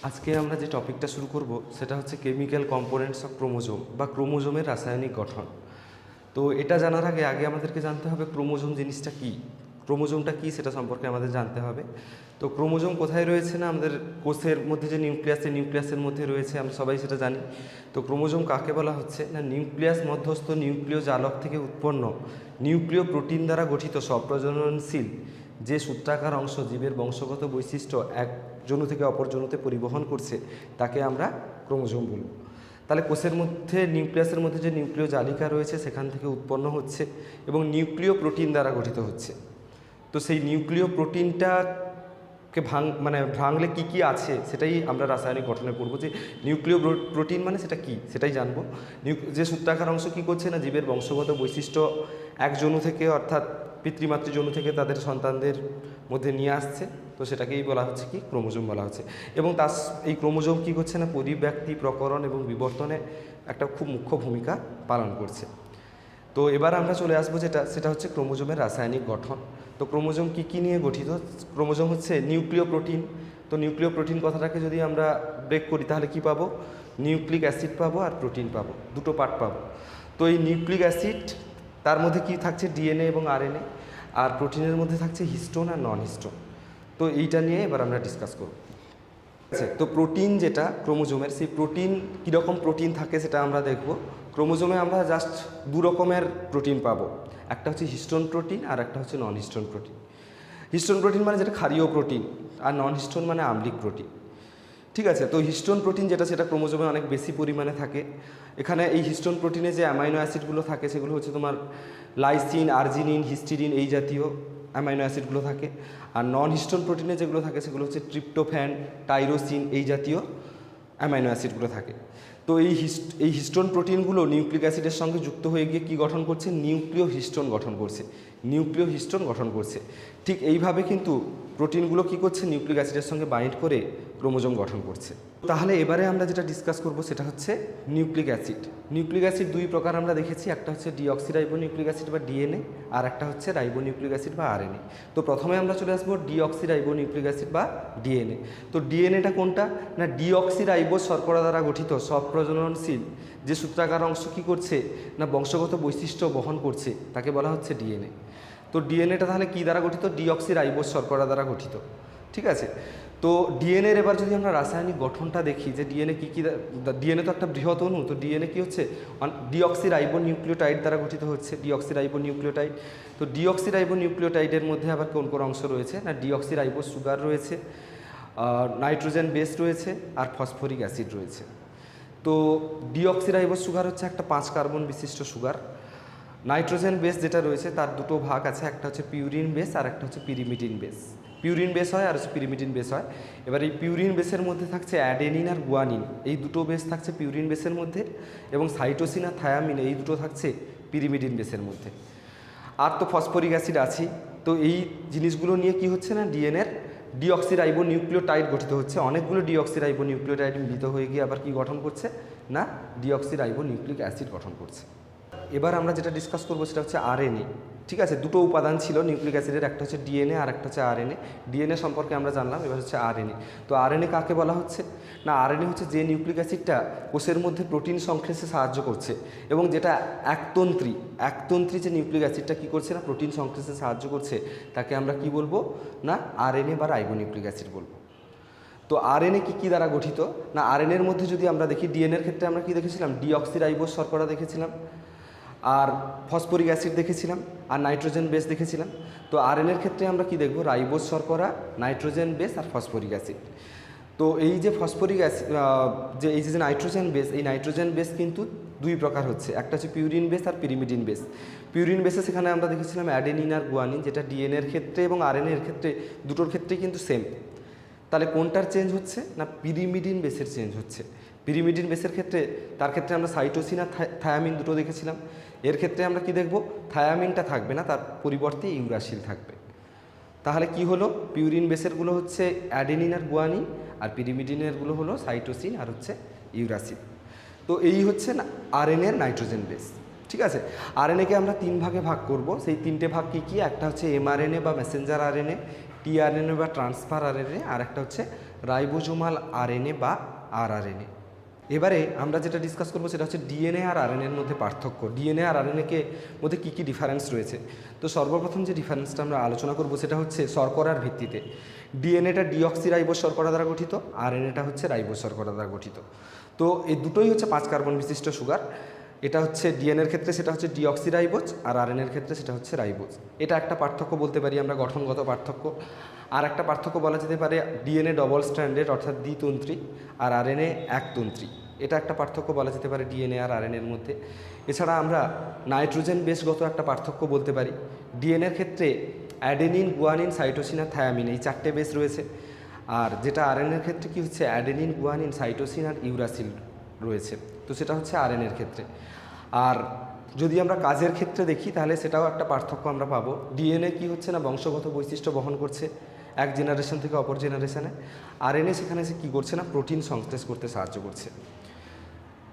আজকে আমরা যে টপিকটা শুরু করব সেটা হচ্ছে কেমিক্যাল কম্পোনেন্টস অফ ক্রোমোজোম বা ক্রোমোজোমের রাসায়নিক গঠন। তো এটা জানার আগে আগে আমাদেরকে জানতে হবে ক্রোমোজোম জিনিসটা কী, ক্রোমোজোমটা কী সেটা সম্পর্কে আমাদের জানতে হবে। তো ক্রোমোজোম কোথায় রয়েছে না, আমাদের কোষের মধ্যে যে নিউক্লিয়াসের মধ্যে রয়েছে, আমরা সবাই সেটা জানি। তো ক্রোমোজোম কাকে বলা হচ্ছে না, নিউক্লিয়াস মধ্যস্থ নিউক্লিয় জালক থেকে উৎপন্ন নিউক্লিয় প্রোটিন দ্বারা গঠিত স্বপ্রজননশীল যে সূত্রাকার অংশ জীবের বংশগত বৈশিষ্ট্য এক জনু থেকে অপর জনুতে পরিবহন করছে তাকে আমরা ক্রোমোজোম বলব। তাহলে কোষের মধ্যে নিউক্লিয়াসের মধ্যে যে নিউক্লিয় জালিকা রয়েছে সেখান থেকে উৎপন্ন হচ্ছে এবং নিউক্লিয় প্রোটিন দ্বারা গঠিত হচ্ছে। তো সেই নিউক্লিয় প্রোটিনটাকে ভাঙলে কী কী আছে সেটাই আমরা রাসায়নিক গঠনে পড়ব। যে নিউক্লিয় প্রোটিন মানে সেটা কী সেটাই জানবো। যে সূত্রাকার অংশ কী করছে না, জীবের বংশগত বৈশিষ্ট্য এক জনু থেকে অর্থাৎ পিতৃমাতৃ জনু থেকে তাদের সন্তানদের মধ্যে নিয়ে আসছে, তো সেটাকেই বলা হচ্ছে কি ক্রোমোজোম বলা হচ্ছে। এবং এই ক্রোমোজোম কী করছে না, পরিব্যক্তি প্রকরণ এবং বিবর্তনে একটা খুব মুখ্য ভূমিকা পালন করছে। তো এবার আমরা চলে আসবো সেটা হচ্ছে ক্রোমোজোমের রাসায়নিক গঠন। তো ক্রোমোজোম কী কী নিয়ে গঠিত? ক্রোমোজোম হচ্ছে নিউক্লিয় প্রোটিন। তো নিউক্লিয় প্রোটিন কথাটাকে যদি আমরা ব্রেক করি তাহলে কি পাবো, নিউক্লিক অ্যাসিড পাবো আর প্রোটিন পাবো, দুটো পার্ট পাবো। তো এই নিউক্লিক অ্যাসিড তার মধ্যে কি থাকছে, ডিএনএ এবং আরএনএ, আর প্রোটিনের মধ্যে থাকছে হিস্টোন আর নন হিস্টোন। তো এইটা নিয়ে এবার আমরা ডিসকাস করব। আচ্ছা, তো প্রোটিন যেটা ক্রোমোজোমের, সেই প্রোটিন কীরকম প্রোটিন থাকে সেটা আমরা দেখব। ক্রোমোজোমে আমরা জাস্ট দু রকমের প্রোটিন পাবো, একটা হচ্ছে হিস্টোন প্রোটিন আর একটা হচ্ছে নন হিস্টোন প্রোটিন। হিস্টোন প্রোটিন মানে যেটা ক্ষারীয় প্রোটিন, আর নন হিস্টোন মানে আম্লিক প্রোটিন। ঠিক আছে, তো হিস্টোন প্রোটিন যেটা সেটা ক্রোমোজোমে অনেক বেশি পরিমাণে থাকে। এখানে এই হিস্টোন প্রোটিনে যে অ্যামাইনো অ্যাসিডগুলো থাকে সেগুলো হচ্ছে তোমার লাইসিন, আর্জিনিন, হিস্টিডিন এই জাতীয় অ্যামাইনো অ্যাসিডগুলো থাকে। আর নন হিস্টোন প্রোটিনে যেগুলো থাকে সেগুলো হচ্ছে ট্রিপ্টোফ্যান, টাইরোসিন এই জাতীয় অ্যামাইনো অ্যাসিডগুলো থাকে। তো এই হিস্টোন প্রোটিনগুলো নিউক্লিক অ্যাসিডের সঙ্গে যুক্ত হয়ে গিয়ে কী গঠন করছে, নিউক্লিয় হিস্টোন গঠন করছে, নিউক্লিয় হিস্টোন গঠন করছে। ঠিক এইভাবে কিন্তু প্রোটিনগুলো কী করছে, নিউক্লিক অ্যাসিডের সঙ্গে বাইন্ড করে ক্রোমোজোম গঠন করছে। তাহলে এবারে আমরা যেটা ডিসকাস করব সেটা হচ্ছে নিউক্লিক অ্যাসিড। নিউক্লিক অ্যাসিড দুই প্রকার আমরা দেখেছি, একটা হচ্ছে ডিঅক্সিরাইবোনিউক্লিক অ্যাসিড বা ডিএনএ, আর একটা হচ্ছে রাইবোনিউক্লিক অ্যাসিড বা আরএনএ। তো প্রথমে আমরা চলে আসবো ডিঅক্সিরাইবোনিউক্লিক অ্যাসিড বা ডিএনএ। তো ডিএনএটা কোনটা না, ডিঅক্সিরাইবো শর্করা দ্বারা গঠিত স্বপ্রজননশীল যে সূত্রাকার অংশ কী করছে না, বংশগত বৈশিষ্ট্য বহন করছে তাকে বলা হচ্ছে ডিএনএ। তো ডিএনএটা তাহলে কী দ্বারা গঠিত, ডিঅক্সিরাইবোজ শর্করা দ্বারা গঠিত। ঠিক আছে, তো ডিএনএর এবার যদি আমরা রাসায়নিক গঠনটা দেখি যে ডিএনএ কী কী, ডিএনএ তো একটা বৃহৎ অণু, তো ডিএনএ কী হচ্ছে ডিঅক্সিরাইবোনিউক্লিওটাইড দ্বারা গঠিত হচ্ছে, ডিঅক্সিরাইবোনিউক্লিওটাইড। তো ডিঅক্সিরাইবোনিউক্লিওটাইডের মধ্যে আবার কোন কোন অংশ রয়েছে না, ডিঅক্সিরাইবোজ সুগার রয়েছে, নাইট্রোজেন বেস রয়েছে আর ফসফরিক অ্যাসিড রয়েছে। তো ডিঅক্সিরাইবোজ সুগার হচ্ছে একটা 5 কার্বন বিশিষ্ট সুগার। নাইট্রোজেন বেস যেটা রয়েছে তার দুটো ভাগ আছে, একটা হচ্ছে পিউরিন বেস আর একটা হচ্ছে পিরিমিডিন বেস। পিউরিন বেস হয় আর হচ্ছে পিরিমিডিন বেস হয়। এবার এই পিউরিন বেসের মধ্যে থাকছে অ্যাডেনিন আর গুয়ানিন, এই দুটো বেস থাকছে পিউরিন বেসের মধ্যে, এবং সাইটোসিন আর থায়ামিন এই দুটো থাকছে পিরিমিডিন বেসের মধ্যে। আর তো ফসফরিক অ্যাসিড আছেই। তো এই জিনিসগুলো নিয়ে কি হচ্ছে না, ডিএনএর ডিঅক্সিরাইবোনিউক্লিওটাইড গঠিত হচ্ছে। অনেকগুলো ডিঅক্সিরাইবোনিউক্লিওটাইড মিলিত হয়ে গিয়ে আবার কি গঠন করছে না, ডিঅক্সিরাইবোনিউক্লিক অ্যাসিড গঠন করছে। এবার আমরা যেটা ডিসকাস করবো সেটা হচ্ছে আরএনএ। ঠিক আছে, দুটো উপাদান ছিল নিউক্লিক অ্যাসিডের, একটা হচ্ছে ডিএনএ আর একটা হচ্ছে আরএনএ। ডিএনএ সম্পর্কে আমরা জানলাম, এবার হচ্ছে আরএনএ। তো আরএনএ কাকে বলা হচ্ছে না, আরএনএ হচ্ছে যে নিউক্লিক অ্যাসিডটা কোষের মধ্যে প্রোটিন সংশ্লেষে সাহায্য করছে, এবং যেটা একতন্ত্রী যে নিউক্লিক অ্যাসিডটা কী করছে না, প্রোটিন সংশ্লেষে সাহায্য করছে, তাকে আমরা কি বলবো না, আরএনএ বা রাইবোনিউক্লিক অ্যাসিড বলবো। তো আরএনএ কী দ্বারা গঠিত না, আরএনএর মধ্যে যদি আমরা দেখি, ডিএনএর ক্ষেত্রে আমরা কি দেখেছিলাম, ডিঅক্সিরাইবোজ শর্করা দেখেছিলাম, আর ফসফরিক অ্যাসিড দেখেছিলাম, আর নাইট্রোজেন বেস দেখেছিলাম। তো আরএনএর ক্ষেত্রে আমরা কি দেখব, রাইবোজ শর্করা, নাইট্রোজেন বেস আর ফসফরিক অ্যাসিড। তো এই যে ফসফরিক অ্যাসিড, এই যে নাইট্রোজেন বেস, এই নাইট্রোজেন বেস কিন্তু দুই প্রকার হচ্ছে, একটা হচ্ছে পিউরিন বেস আর পিরিমিডিন বেস। পিউরিন বেসে সেখানে আমরা দেখেছিলাম অ্যাডেনিন আর গুয়ানিন, যেটা ডিএনএর ক্ষেত্রে এবং আরএনএর ক্ষেত্রে দুটোর ক্ষেত্রেই কিন্তু সেম। তাহলে কোনটার চেঞ্জ হচ্ছে না, পিরিমিডিন বেসের চেঞ্জ হচ্ছে। পিরিমিডিন বেসের ক্ষেত্রে তার ক্ষেত্রে আমরা সাইটোসিন আর থায়ামিন দুটো দেখেছিলাম। এর ক্ষেত্রে আমরা কি দেখব, থায়ামিনটা থাকবে না, তার পরিবর্তে ইউরাসিল থাকবে। তাহলে কি হলো, পিউরিন বেসেরগুলো হচ্ছে অ্যাডেনিন আর গুয়ানিন, আর পিরিমিডিনেরগুলো হলো সাইটোসিন আর হচ্ছে ইউরাসিল। তো এই হচ্ছে না আরএনএর নাইট্রোজেন বেস। ঠিক আছে, আরএনএকে আমরা 3 ভাগে ভাগ করব। সেই 3টে ভাগ কী, একটা হচ্ছে এমআরএনএ বা মেসেঞ্জার আরএনএ, টিআরএনএ বা ট্রান্সফার আরএনএ, আর একটা হচ্ছে রাইবোজোমাল আরএনএ বা আরআরএনএ। এবারে আমরা যেটা ডিসকাস করবো সেটা হচ্ছে ডিএনএ আর আরএনএর মধ্যে পার্থক্য, ডিএনএ আর আরএনএকে মধ্যে কী কী ডিফারেন্স রয়েছে। তো সর্বপ্রথম যে ডিফারেন্সটা আমরা আলোচনা করব সেটা হচ্ছে শর্করার ভিত্তিতে। ডিএনএটা ডিঅক্সিরাইবোজ শর্করা দ্বারা গঠিত, আরএনএটা হচ্ছে রাইবোজ শর্করা দ্বারা গঠিত। তো এই দুটোই হচ্ছে 5 কার্বন বিশিষ্ট সুগার। এটা হচ্ছে ডিএনএর ক্ষেত্রে সেটা হচ্ছে ডিঅক্সিরাইবোজ, আর আরএনএর ক্ষেত্রে সেটা হচ্ছে রাইবোজ। এটা একটা পার্থক্য বলতে পারি আমরা, গঠনগত পার্থক্য। আর একটা পার্থক্য বলা যেতে পারে ডিএনএ ডবল স্ট্র্যান্ডেড অর্থাৎ দ্বিতন্ত্রী, আর আরএনএ একতন্ত্রী। এটা একটা পার্থক্য বলা যেতে পারে ডিএনএ আর আরএনএর মধ্যে। এছাড়া আমরা নাইট্রোজেন বেসগত একটা পার্থক্য বলতে পারি। ডিএনএর ক্ষেত্রে অ্যাডেনিন, গুয়ানিন, সাইটোসিন আর থায়ামিন এই 4টে বেস রয়েছে। আর যেটা আরএনএর ক্ষেত্রে কি হচ্ছে অ্যাডেনিন, গুয়ানিন, সাইটোসিন আর ইউরাসিল রয়েছে। তো সেটা হচ্ছে আরএনএর ক্ষেত্রে। আর যদি আমরা কাজের ক্ষেত্রে দেখি তাহলে সেটাও একটা পার্থক্য আমরা পাবো। ডিএনএ কি হচ্ছে না বংশগত বৈশিষ্ট্য বহন করছে এক জেনারেশন থেকে অপর জেনারেশনে। আরএনএ সেখানে সে কী করছে না প্রোটিন সংশ্লেষ করতে সাহায্য করছে।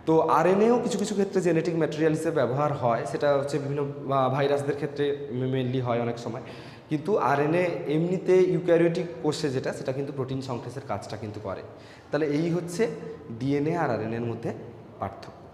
তো আরএনএও কিছু কিছু ক্ষেত্রে জেনেটিক ম্যাটেরিয়াল হিসেবে ব্যবহার হয়, সেটা হচ্ছে বিভিন্ন ভাইরাসদের ক্ষেত্রে মেনলি হয় অনেক সময়। কিন্তু আরএনএ এমনিতে ইউক্যারিওটিক কোষে যেটা সেটা কিন্তু প্রোটিন সংশ্লেষের কাজটা কিন্তু করে। তাহলে এই হচ্ছে ডিএনএ আর আরএনএর মধ্যে পার্থক্য।